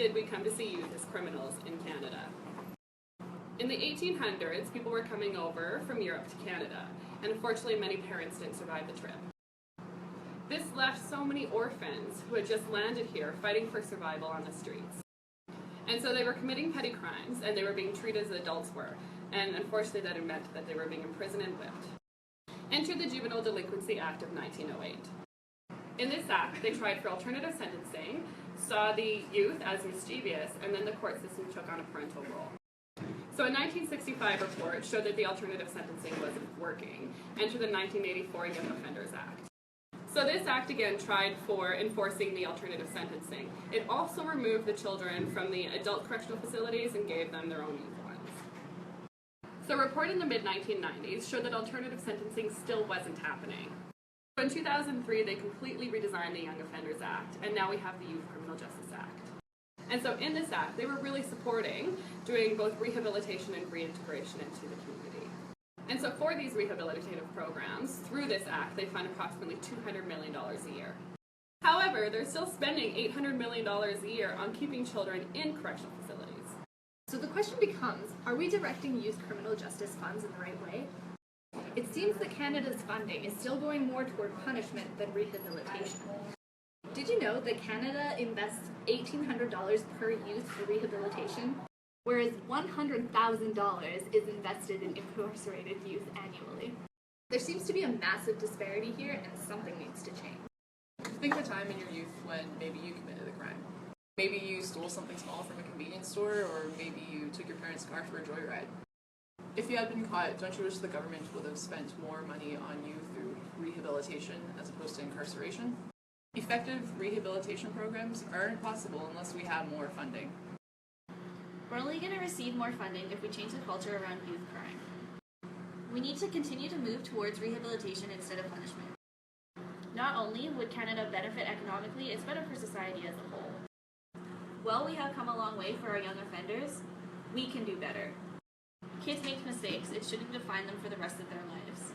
did we come to see youth as criminals in Canada? In the 1800s, people were coming over from Europe to Canada, and unfortunately many parents didn't survive the trip. This left so many orphans who had just landed here fighting for survival on the streets. And so they were committing petty crimes, and they were being treated as adults were, and unfortunately that meant that they were being imprisoned and whipped. Enter the Juvenile Delinquency Act of 1908. In this act, they tried for alternative sentencing, saw the youth as mischievous, and then the court system took on a parental role. So a 1965 report showed that the alternative sentencing wasn't working. Enter the 1984 Young Offenders Act. So this act again tried for enforcing the alternative sentencing. It also removed the children from the adult correctional facilities and gave them their own youth ones. So a report in the mid-1990s showed that alternative sentencing still wasn't happening. So in 2003, they completely redesigned the Young Offenders Act, and now we have the Youth Criminal Justice Act. And so in this act, they were really supporting doing both rehabilitation and reintegration into the community. And so for these rehabilitative programs, through this act, they fund approximately $200 million a year. However, they're still spending $800 million a year on keeping children in correctional facilities. So the question becomes, are we directing youth criminal justice funds in the right way? It seems that Canada's funding is still going more toward punishment than rehabilitation. Did you know that Canada invests $1,800 per youth for rehabilitation, whereas $100,000 is invested in incarcerated youth annually? There seems to be a massive disparity here, and something needs to change. Think of a time in your youth when maybe you committed a crime. Maybe you stole something small from a convenience store, or maybe you took your parents' car for a joyride. If you had been caught, don't you wish the government would have spent more money on you through rehabilitation as opposed to incarceration? Effective rehabilitation programs aren't possible unless we have more funding. We're only going to receive more funding if we change the culture around youth crime. We need to continue to move towards rehabilitation instead of punishment. Not only would Canada benefit economically, it's better for society as a whole. While we have come a long way for our young offenders, we can do better. Kids make mistakes, it shouldn't define them for the rest of their lives.